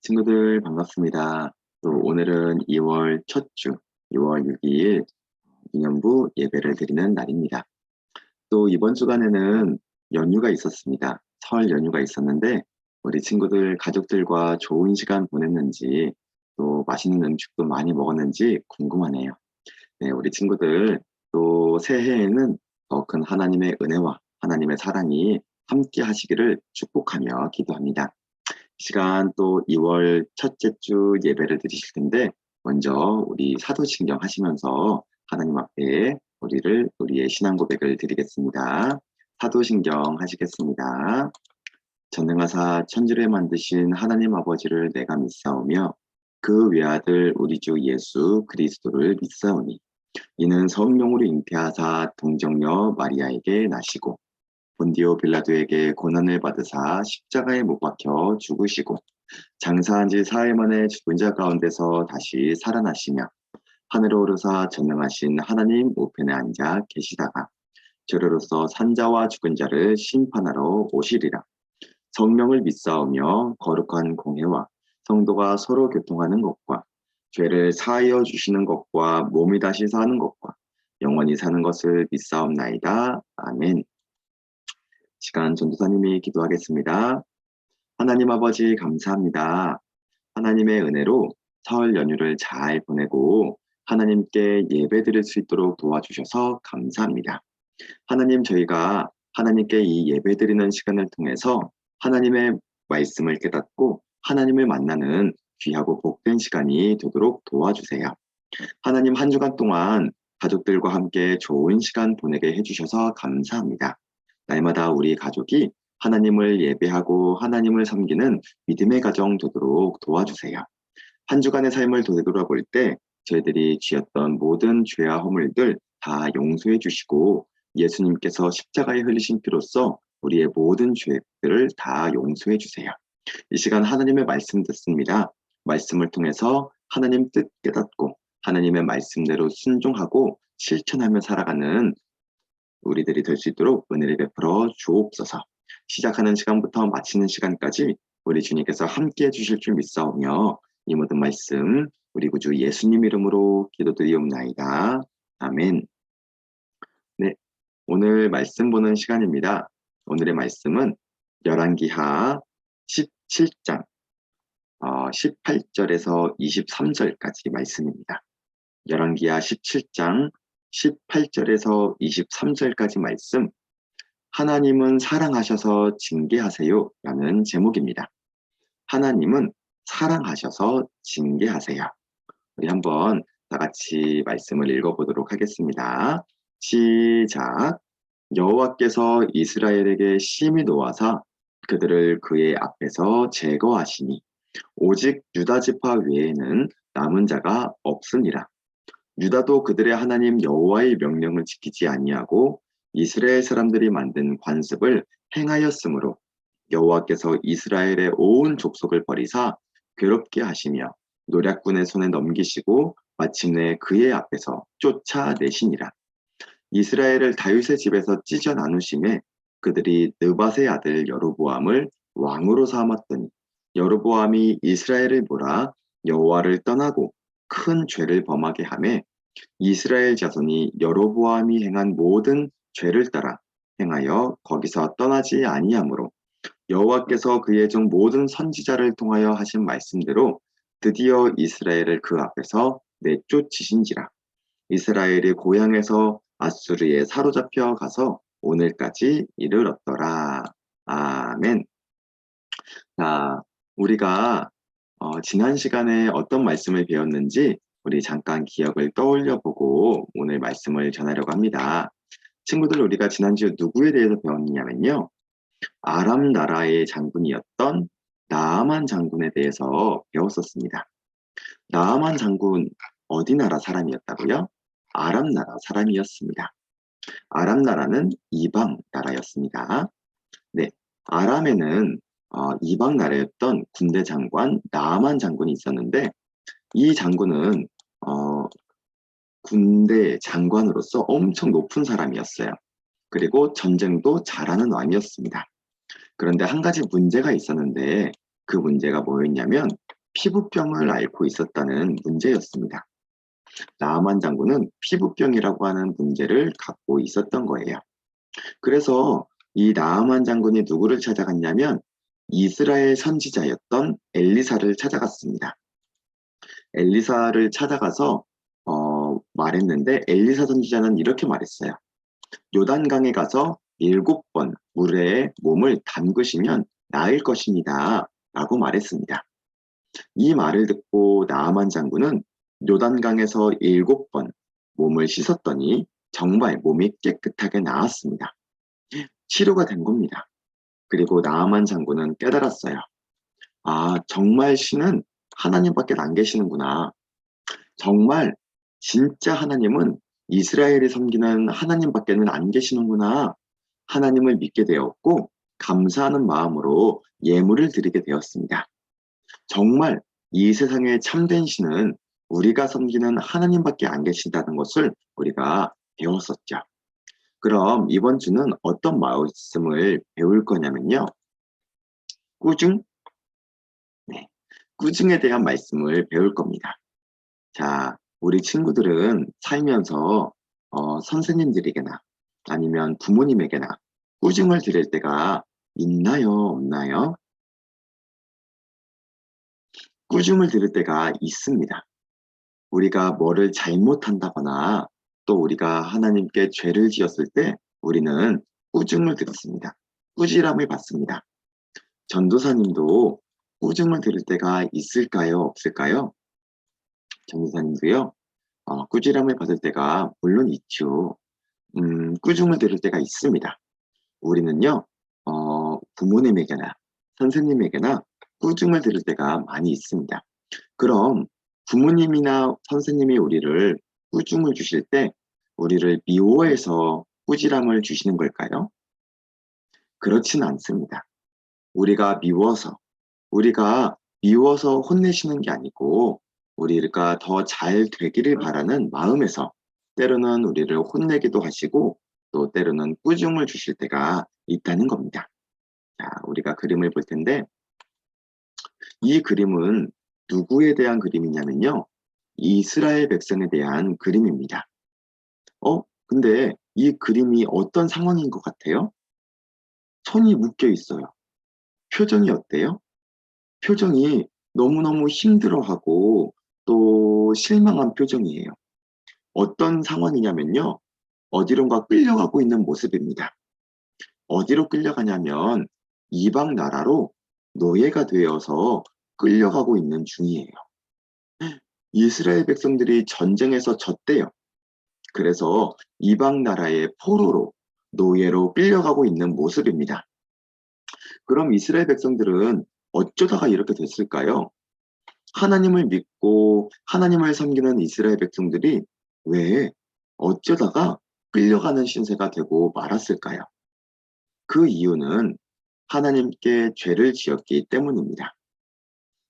친구들 반갑습니다. 또 오늘은 2월 첫 주, 2월 6일 기념부 예배를 드리는 날입니다. 또 이번 주간에는 연휴가 있었습니다. 설 연휴가 있었는데 우리 친구들 가족들과 좋은 시간 보냈는지 또 맛있는 음식도 많이 먹었는지 궁금하네요. 네, 우리 친구들 또 새해에는 더 큰 하나님의 은혜와 하나님의 사랑이 함께 하시기를 축복하며 기도합니다. 시간 또 2월 첫째 주 예배를 드리실 텐데 먼저 우리 사도신경 하시면서 하나님 앞에 우리의 신앙 고백을 드리겠습니다. 사도신경 하시겠습니다. 전능하사 천지를 만드신 하나님 아버지를 내가 믿사오며 그 외아들 우리 주 예수 그리스도를 믿사오니 이는 성령으로 잉태하사 동정녀 마리아에게 나시고 본디오 빌라도에게 고난을 받으사 십자가에 못 박혀 죽으시고 장사한 지 사흘 만에 죽은 자 가운데서 다시 살아나시며 하늘에 오르사 전능하신 하나님 우편에 앉아 계시다가 저로서 산자와 죽은 자를 심판하러 오시리라. 성령을 믿사오며 거룩한 공회와 성도가 서로 교통하는 것과 죄를 사하여 주시는 것과 몸이 다시 사는 것과 영원히 사는 것을 믿사옵나이다. 아멘. 시간 전도사님이 기도하겠습니다. 하나님 아버지 감사합니다. 하나님의 은혜로 설 연휴를 잘 보내고 하나님께 예배드릴 수 있도록 도와주셔서 감사합니다. 하나님, 저희가 하나님께 이 예배드리는 시간을 통해서 하나님의 말씀을 깨닫고 하나님을 만나는 귀하고 복된 시간이 되도록 도와주세요. 하나님, 한 주간 동안 가족들과 함께 좋은 시간 보내게 해주셔서 감사합니다. 날마다 우리 가족이 하나님을 예배하고 하나님을 섬기는 믿음의 가정 되도록 도와주세요. 한 주간의 삶을 되돌아볼 때 저희들이 지었던 모든 죄와 허물들 다 용서해 주시고 예수님께서 십자가에 흘리신 피로써 우리의 모든 죄들을 다 용서해 주세요. 이 시간 하나님의 말씀 듣습니다. 말씀을 통해서 하나님 뜻 깨닫고 하나님의 말씀대로 순종하고 실천하며 살아가는 우리들이 될 수 있도록 은혜를 베풀어 주옵소서. 시작하는 시간부터 마치는 시간까지 우리 주님께서 함께해 주실 줄 믿사오며 이 모든 말씀 우리 구주 예수님 이름으로 기도드리옵나이다. 아멘. 네, 오늘 말씀 보는 시간입니다. 오늘의 말씀은 열왕기하 17장 18절에서 23절까지 말씀입니다. 열왕기하 17장 18절에서 23절까지 말씀, 하나님은 사랑하셔서 징계하세요 라는 제목입니다. 하나님은 사랑하셔서 징계하세요. 우리 한번 다 같이 말씀을 읽어보도록 하겠습니다. 시작. 여호와께서 이스라엘에게 심히 노하사 그들을 그의 앞에서 제거하시니 오직 유다 지파 외에는 남은 자가 없으니라. 유다도 그들의 하나님 여호와의 명령을 지키지 아니하고 이스라엘 사람들이 만든 관습을 행하였으므로 여호와께서 이스라엘의 온 족속을 버리사 괴롭게 하시며 노략군의 손에 넘기시고 마침내 그의 앞에서 쫓아내시니라. 이스라엘을 다윗의 집에서 찢어 나누심에 그들이 느밧의 아들 여로보암을 왕으로 삼았더니 여로보암이 이스라엘을 몰아 여호와를 떠나고 큰 죄를 범하게 하매 이스라엘 자손이 여로보암이 행한 모든 죄를 따라 행하여 거기서 떠나지 아니하므로 여호와께서 그의 종 모든 선지자를 통하여 하신 말씀대로 드디어 이스라엘을 그 앞에서 내쫓으신지라. 이스라엘이 고향에서 아수르에 사로잡혀 가서 오늘까지 이르렀더라. 아멘. 자, 우리가 지난 시간에 어떤 말씀을 배웠는지 우리 잠깐 기억을 떠올려 보고 오늘 말씀을 전하려고 합니다. 친구들, 우리가 지난주 누구에 대해서 배웠냐면요. 아람 나라의 장군이었던 나아만 장군에 대해서 배웠었습니다. 나아만 장군 어디 나라 사람이었다고요? 아람 나라 사람이었습니다. 아람 나라는 이방 나라였습니다. 네, 아람에는 이방 나라였던 군대 장관 나아만 장군이 있었는데 이 장군은 군대 장관으로서 엄청 높은 사람이었어요. 그리고 전쟁도 잘하는 왕이었습니다. 그런데 한 가지 문제가 있었는데 그 문제가 뭐였냐면 피부병을 앓고 있었다는 문제였습니다. 나아만 장군은 피부병이라고 하는 문제를 갖고 있었던 거예요. 그래서 이 나아만 장군이 누구를 찾아갔냐면 이스라엘 선지자였던 엘리사를 찾아갔습니다. 엘리사를 찾아가서 말했는데 엘리사 선지자는 이렇게 말했어요. 요단강에 가서 7번 물에 몸을 담그시면 나을 것입니다. 라고 말했습니다. 이 말을 듣고 나아만 장군은 요단강에서 7번 몸을 씻었더니 정말 몸이 깨끗하게 나았습니다. 치료가 된 겁니다. 그리고 나아만 장군은 깨달았어요. 아, 정말 신은 하나님밖에 안 계시는구나. 정말 진짜 하나님은 이스라엘이 섬기는 하나님밖에는 안 계시는구나. 하나님을 믿게 되었고 감사하는 마음으로 예물을 드리게 되었습니다. 정말 이 세상의 참된 신은 우리가 섬기는 하나님밖에 안 계신다는 것을 우리가 배웠었죠. 그럼 이번 주는 어떤 말씀을 배울 거냐면요. 꾸중? 네. 꾸중에 대한 말씀을 배울 겁니다. 자, 우리 친구들은 살면서 선생님들에게나 아니면 부모님에게나 꾸중을 드릴 때가 있나요? 없나요? 꾸중을 드릴 때가 있습니다. 우리가 뭐를 잘못한다거나 또 우리가 하나님께 죄를 지었을 때 우리는 꾸중을 드렸습니다. 꾸지람을 받습니다. 전도사님도 꾸중을 드릴 때가 있을까요? 없을까요? 전도사님도요, 꾸지람을 받을 때가 물론 있죠. 꾸중을 들을 때가 있습니다. 우리는요, 부모님에게나 선생님에게나 꾸중을 들을 때가 많이 있습니다. 그럼 부모님이나 선생님이 우리를 꾸중을 주실 때 우리를 미워해서 꾸지람을 주시는 걸까요? 그렇지는 않습니다. 우리가 미워서 혼내시는 게 아니고 우리가 더 잘 되기를 바라는 마음에서 때로는 우리를 혼내기도 하시고 또 때로는 꾸중을 주실 때가 있다는 겁니다. 자, 우리가 그림을 볼 텐데 이 그림은 누구에 대한 그림이냐면요. 이스라엘 백성에 대한 그림입니다. 근데 이 그림이 어떤 상황인 것 같아요? 손이 묶여 있어요. 표정이 어때요? 표정이 너무너무 힘들어하고 또 실망한 표정이에요. 어떤 상황이냐면요. 어디론가 끌려가고 있는 모습입니다. 어디로 끌려가냐면 이방 나라로 노예가 되어서 끌려가고 있는 중이에요. 이스라엘 백성들이 전쟁에서 졌대요. 그래서 이방 나라의 포로로 노예로 끌려가고 있는 모습입니다. 그럼 이스라엘 백성들은 어쩌다가 이렇게 됐을까요? 하나님을 믿고 하나님을 섬기는 이스라엘 백성들이 왜 어쩌다가 끌려가는 신세가 되고 말았을까요? 그 이유는 하나님께 죄를 지었기 때문입니다.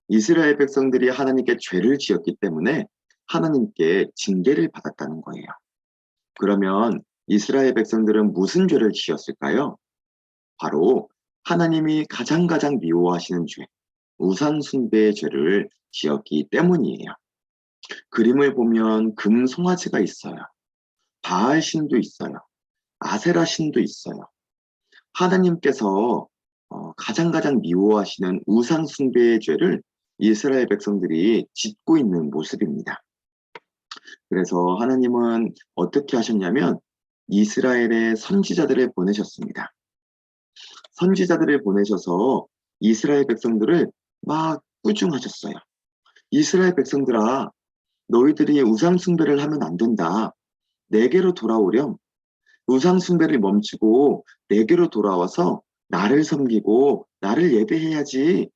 이스라엘 백성들이 하나님께 죄를 지었기 때문에 하나님께 징계를 받았다는 거예요. 그러면 이스라엘 백성들은 무슨 죄를 지었을까요? 바로 하나님이 가장 미워하시는 죄, 우상 숭배의 죄를 지었기 때문이에요. 그림을 보면 금 송아지가 있어요. 바알 신도 있어요. 아세라 신도 있어요. 하나님께서 가장 미워하시는 우상 숭배의 죄를 이스라엘 백성들이 짓고 있는 모습입니다. 그래서 하나님은 어떻게 하셨냐면 이스라엘의 선지자들을 보내셨습니다. 선지자들을 보내셔서 이스라엘 백성들을 막 꾸중하셨어요. 이스라엘 백성들아, 너희들이 우상 숭배를 하면 안 된다. 내게로 돌아오렴. 우상 숭배를 멈추고 내게로 돌아와서 나를 섬기고 나를 예배해야지.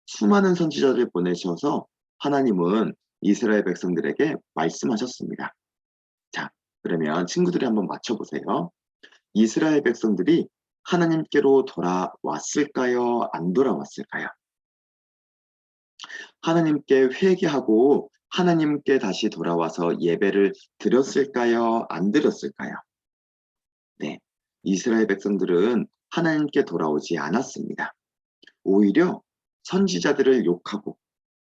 수많은 선지자들을 보내셔서 하나님은 이스라엘 백성들에게 말씀하셨습니다. 자, 그러면 친구들이 한번 맞춰보세요. 이스라엘 백성들이 하나님께로 돌아왔을까요? 안 돌아왔을까요? 하나님께 회개하고 하나님께 다시 돌아와서 예배를 드렸을까요? 안 드렸을까요? 네. 이스라엘 백성들은 하나님께 돌아오지 않았습니다. 오히려 선지자들을 욕하고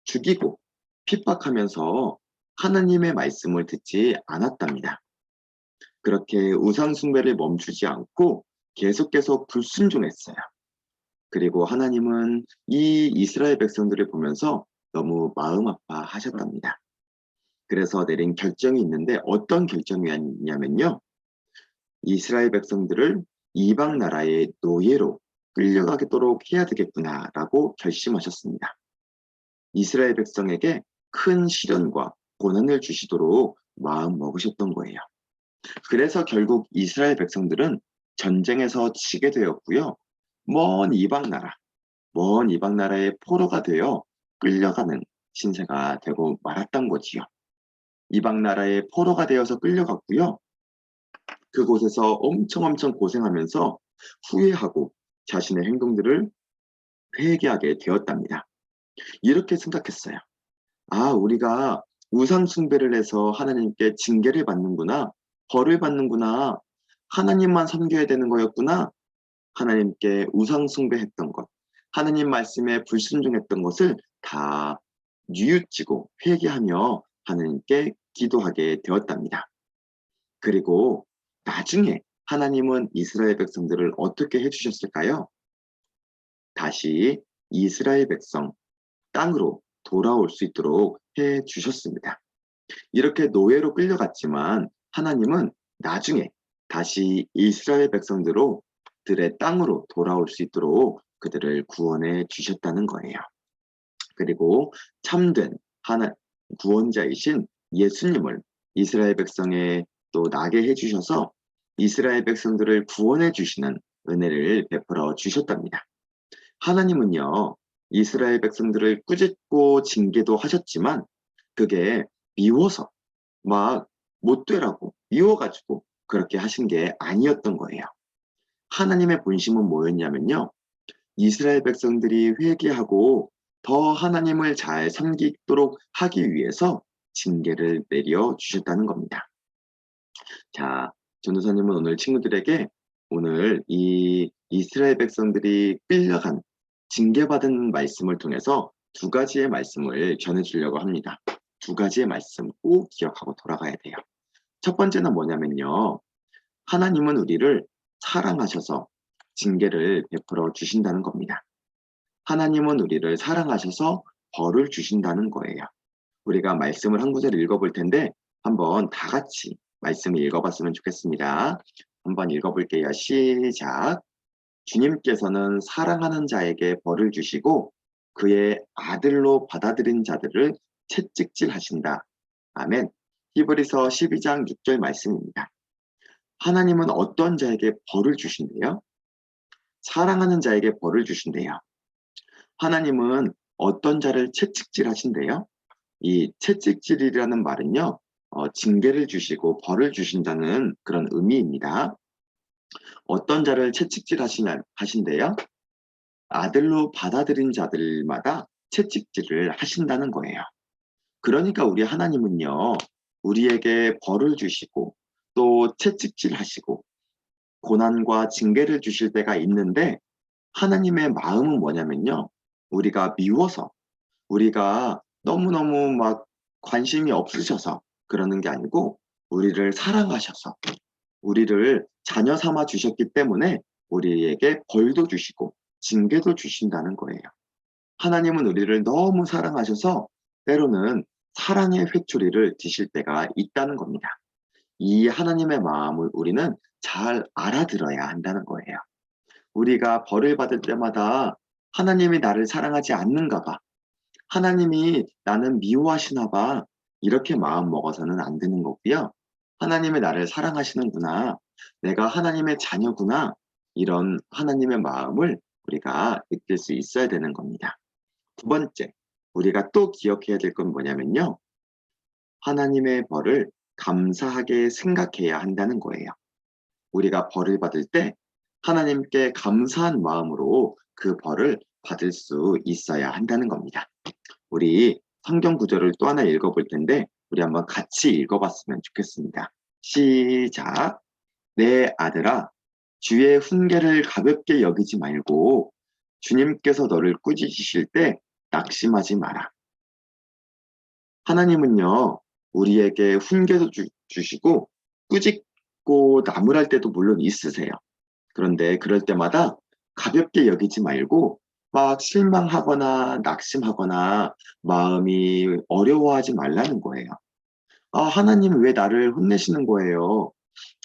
죽이고 핍박하면서 하나님의 말씀을 듣지 않았답니다. 그렇게 우상 숭배를 멈추지 않고 계속 불순종했어요. 그리고 하나님은 이 이스라엘 백성들을 보면서 너무 마음 아파하셨답니다. 그래서 내린 결정이 있는데 어떤 결정이었냐면요. 이스라엘 백성들을 이방 나라의 노예로 끌려가도록 해야 되겠구나라고 결심하셨습니다. 이스라엘 백성에게 큰 시련과 고난을 주시도록 마음 먹으셨던 거예요. 그래서 결국 이스라엘 백성들은 전쟁에서 지게 되었고요. 먼 이방 나라의 포로가 되어 끌려가는 신세가 되고 말았던 거지요. 이방 나라의 포로가 되어서 끌려갔고요. 그곳에서 엄청 고생하면서 후회하고 자신의 행동들을 회개하게 되었답니다. 이렇게 생각했어요. 아, 우리가 우상 숭배를 해서 하나님께 징계를 받는구나. 벌을 받는구나. 하나님만 섬겨야 되는 거였구나. 하나님께 우상 숭배했던 것, 하나님 말씀에 불순종했던 것을 다 뉘우치고 회개하며 하나님께 기도하게 되었답니다. 그리고 나중에 하나님은 이스라엘 백성들을 어떻게 해주셨을까요? 다시 이스라엘 백성 땅으로 돌아올 수 있도록 해주셨습니다. 이렇게 노예로 끌려갔지만 하나님은 나중에 다시 이스라엘 백성들로 들의 땅으로 돌아올 수 있도록 그들을 구원해 주셨다는 거예요. 그리고 참된 구원자이신 예수님을 이스라엘 백성에 또 나게 해주셔서 이스라엘 백성들을 구원해 주시는 은혜를 베풀어 주셨답니다. 하나님은요, 이스라엘 백성들을 꾸짖고 징계도 하셨지만 그게 미워서 막 못 되라고 미워가지고 그렇게 하신 게 아니었던 거예요. 하나님의 본심은 뭐였냐면요. 이스라엘 백성들이 회개하고 더 하나님을 잘 섬기도록 하기 위해서 징계를 내려 주셨다는 겁니다. 자, 전도사님은 오늘 친구들에게 오늘 이 이스라엘 백성들이 끌려간 징계받은 말씀을 통해서 두 가지의 말씀을 전해주려고 합니다. 두 가지의 말씀 꼭 기억하고 돌아가야 돼요. 첫 번째는 뭐냐면요. 하나님은 우리를 사랑하셔서 징계를 베풀어 주신다는 겁니다. 하나님은 우리를 사랑하셔서 벌을 주신다는 거예요. 우리가 말씀을 한 구절 읽어볼 텐데 한번 다 같이 말씀을 읽어봤으면 좋겠습니다. 한번 읽어볼게요. 시작. 주님께서는 사랑하는 자에게 벌을 주시고 그의 아들로 받아들인 자들을 채찍질 하신다. 아멘. 히브리서 12장 6절 말씀입니다. 하나님은 어떤 자에게 벌을 주신대요? 사랑하는 자에게 벌을 주신대요. 하나님은 어떤 자를 채찍질 하신대요? 이 채찍질이라는 말은요, 징계를 주시고 벌을 주신다는 그런 의미입니다. 어떤 자를 채찍질 하신대요? 아들로 받아들인 자들마다 채찍질을 하신다는 거예요. 그러니까 우리 하나님은요, 우리에게 벌을 주시고 또 채찍질 하시고 고난과 징계를 주실 때가 있는데 하나님의 마음은 뭐냐면요. 우리가 미워서 우리가 너무너무 막 관심이 없으셔서 그러는 게 아니고 우리를 사랑하셔서 우리를 자녀 삼아 주셨기 때문에 우리에게 벌도 주시고 징계도 주신다는 거예요. 하나님은 우리를 너무 사랑하셔서 때로는 사랑의 회초리를 드실 때가 있다는 겁니다. 이 하나님의 마음을 우리는 잘 알아들어야 한다는 거예요. 우리가 벌을 받을 때마다 하나님이 나를 사랑하지 않는가 봐. 하나님이 나는 미워하시나 봐. 이렇게 마음 먹어서는 안 되는 거고요. 하나님이 나를 사랑하시는구나. 내가 하나님의 자녀구나. 이런 하나님의 마음을 우리가 느낄 수 있어야 되는 겁니다. 두 번째, 우리가 또 기억해야 될 건 뭐냐면요. 하나님의 벌을 감사하게 생각해야 한다는 거예요. 우리가 벌을 받을 때 하나님께 감사한 마음으로 그 벌을 받을 수 있어야 한다는 겁니다. 우리 성경 구절을 또 하나 읽어볼 텐데 우리 한번 같이 읽어봤으면 좋겠습니다. 시작. 내 아들아, 주의 훈계를 가볍게 여기지 말고 주님께서 너를 꾸짖으실 때 낙심하지 마라. 하나님은요, 우리에게 훈계도 주시고 꾸짖고 나무랄 때도 물론 있으세요. 그런데 그럴 때마다 가볍게 여기지 말고 막 실망하거나 낙심하거나 마음이 어려워하지 말라는 거예요. 아, 하나님 왜 나를 혼내시는 거예요?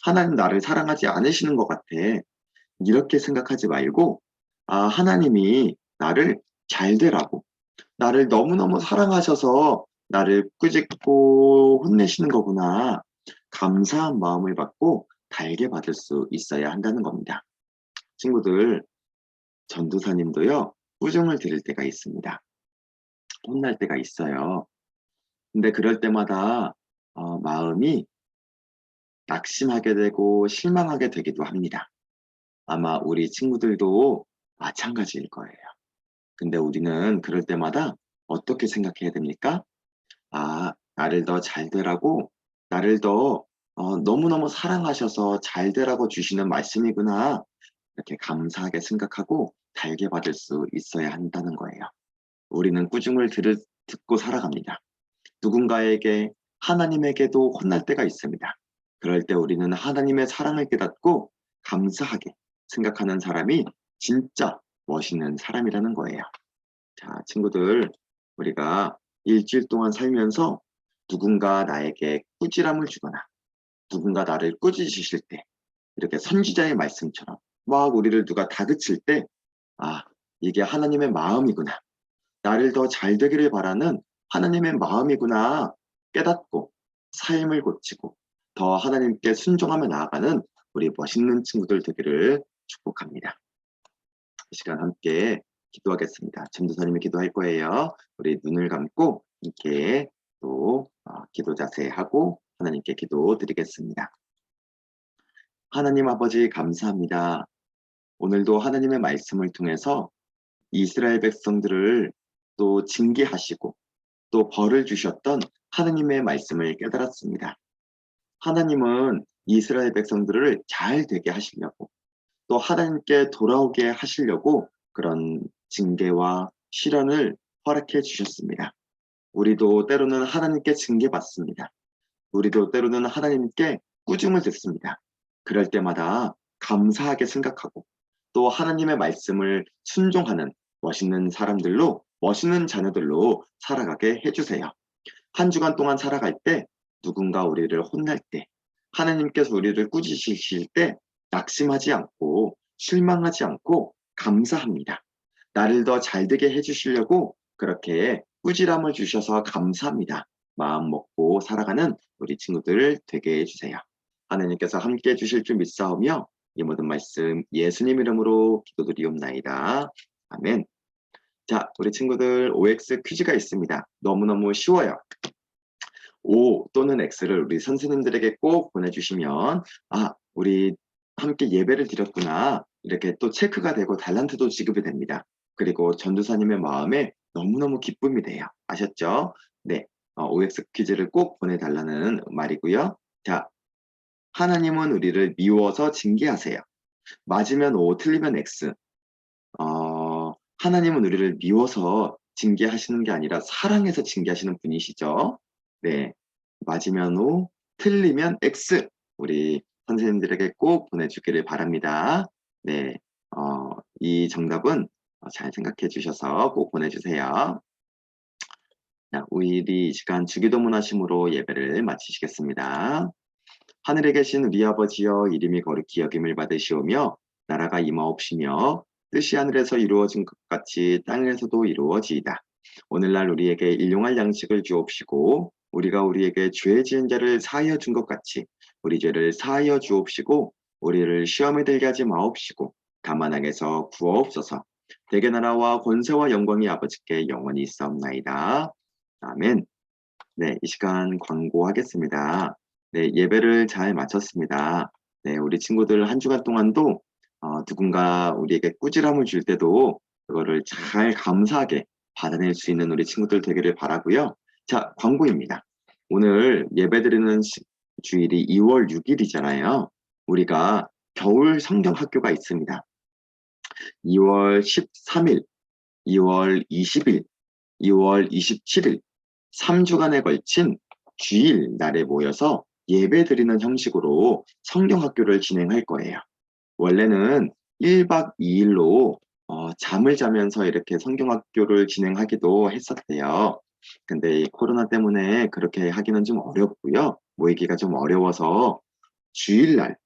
하나님 나를 사랑하지 않으시는 것 같아. 이렇게 생각하지 말고, 아, 하나님이 나를 잘 되라고, 나를 너무너무 사랑하셔서 나를 꾸짖고 혼내시는 거구나. 감사한 마음을 갖고 달게 받을 수 있어야 한다는 겁니다. 친구들, 전도사님도요, 꾸중을 들을 때가 있습니다. 혼날 때가 있어요. 근데 그럴 때마다 마음이 낙심하게 되고 실망하게 되기도 합니다. 아마 우리 친구들도 마찬가지일 거예요. 근데 우리는 그럴 때마다 어떻게 생각해야 됩니까? 아, 나를 더 잘 되라고, 나를 더 너무너무 사랑하셔서 잘 되라고 주시는 말씀이구나. 이렇게 감사하게 생각하고 달게 받을 수 있어야 한다는 거예요. 우리는 꾸중을 듣고 살아갑니다. 누군가에게, 하나님에게도 혼날 때가 있습니다. 그럴 때 우리는 하나님의 사랑을 깨닫고 감사하게 생각하는 사람이 진짜 멋있는 사람이라는 거예요. 자, 친구들, 우리가 일주일 동안 살면서 누군가 나에게 꾸지람을 주거나 누군가 나를 꾸짖으실 때 이렇게 선지자의 말씀처럼 막 우리를 누가 다그칠 때, 아, 이게 하나님의 마음이구나. 나를 더 잘 되기를 바라는 하나님의 마음이구나 깨닫고 삶을 고치고 더 하나님께 순종하며 나아가는 우리 멋있는 친구들 되기를 축복합니다. 이 시간 함께 기도하겠습니다. 전도사님이 기도할 거예요. 우리 눈을 감고 함께 또 기도 자세하고 하나님께 기도 드리겠습니다. 하나님 아버지 감사합니다. 오늘도 하나님의 말씀을 통해서 이스라엘 백성들을 또 징계하시고 또 벌을 주셨던 하나님의 말씀을 깨달았습니다. 하나님은 이스라엘 백성들을 잘 되게 하시려고 또 하나님께 돌아오게 하시려고 그런 징계와 시련을 허락해 주셨습니다. 우리도 때로는 하나님께 징계받습니다. 우리도 때로는 하나님께 꾸중을 듣습니다. 그럴 때마다 감사하게 생각하고 또 하나님의 말씀을 순종하는 멋있는 사람들로, 멋있는 자녀들로 살아가게 해주세요. 한 주간 동안 살아갈 때 누군가 우리를 혼날 때, 하나님께서 우리를 꾸짖으실 때 낙심하지 않고 실망하지 않고 감사합니다. 나를 더 잘되게 해주시려고 그렇게 꾸지람을 주셔서 감사합니다. 마음 먹고 살아가는 우리 친구들 되게 해주세요. 하나님께서 함께 해주실 줄 믿사오며 이 모든 말씀 예수님 이름으로 기도드리옵나이다. 아멘. 자, 우리 친구들 OX 퀴즈가 있습니다. 너무너무 쉬워요. O 또는 X를 우리 선생님들에게 꼭 보내주시면 아, 우리 함께 예배를 드렸구나 이렇게 또 체크가 되고 달란트도 지급이 됩니다. 그리고 전도사님의 마음에 너무너무 기쁨이 돼요. 아셨죠? 네, OX 퀴즈를 꼭 보내달라는 말이고요. 자, 하나님은 우리를 미워서 징계하세요. 맞으면 O, 틀리면 X. 하나님은 우리를 미워서 징계하시는 게 아니라 사랑해서 징계하시는 분이시죠. 네, 맞으면 O, 틀리면 X. 우리 선생님들에게 꼭 보내주기를 바랍니다. 네, 이 정답은 잘 생각해 주셔서 꼭 보내주세요. 자, 우리 이 시간 주기도문 하심으로 예배를 마치시겠습니다. 하늘에 계신 우리 아버지여 이름이 거룩히 여김을 받으시오며 나라가 임하옵시며 뜻이 하늘에서 이루어진 것 같이 땅에서도 이루어지이다. 오늘날 우리에게 일용할 양식을 주옵시고 우리가 우리에게 죄 지은 자를 사하여 준 것 같이 우리 죄를 사하여 주옵시고 우리를 시험에 들게 하지 마옵시고 다만 악에서 구하옵소서. 대개 나라와 권세와 영광이 아버지께 영원히 있사옵나이다. 아멘. 네, 이 시간 광고하겠습니다. 네, 예배를 잘 마쳤습니다. 네, 우리 친구들 한 주간 동안도 누군가 우리에게 꾸지람을 줄 때도 그거를 잘 감사하게 받아낼 수 있는 우리 친구들 되기를 바라고요. 자, 광고입니다. 오늘 예배드리는 주일이 2월 6일이잖아요. 우리가 겨울 성경 학교가 있습니다. 2월 13일, 2월 20일, 2월 27일 3주간에 걸친 주일 날에 모여서 예배 드리는 형식으로 성경학교를 진행할 거예요. 원래는 1박 2일로 잠을 자면서 이렇게 성경학교를 진행하기도 했었대요. 근데 이 코로나 때문에 그렇게 하기는 좀 어렵고요. 모이기가 좀 어려워서 주일날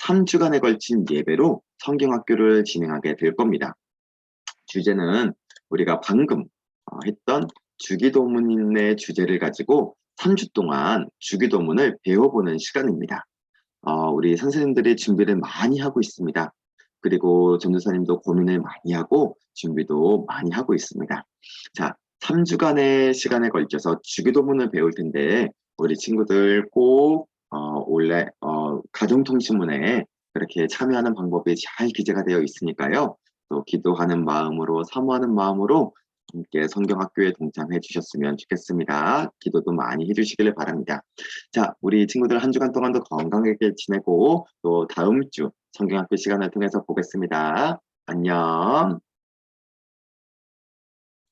3주간에 걸친 예배로 성경학교를 진행하게 될 겁니다. 주제는 우리가 방금 했던 주기도문의 주제를 가지고 3주 동안 주기도문을 배워보는 시간입니다. 우리 선생님들이 준비를 많이 하고 있습니다. 그리고 전도사님도 고민을 많이 하고 준비도 많이 하고 있습니다. 자, 3주간의 시간에 걸쳐서 주기도문을 배울 텐데 우리 친구들 꼭 원래 가정통신문에 그렇게 참여하는 방법이 잘 기재가 되어 있으니까요. 또 기도하는 마음으로 사모하는 마음으로 함께 성경학교에 동참해 주셨으면 좋겠습니다. 기도도 많이 해주시길 바랍니다. 자, 우리 친구들 한 주간 동안도 건강하게 지내고 또 다음 주 성경학교 시간을 통해서 보겠습니다. 안녕.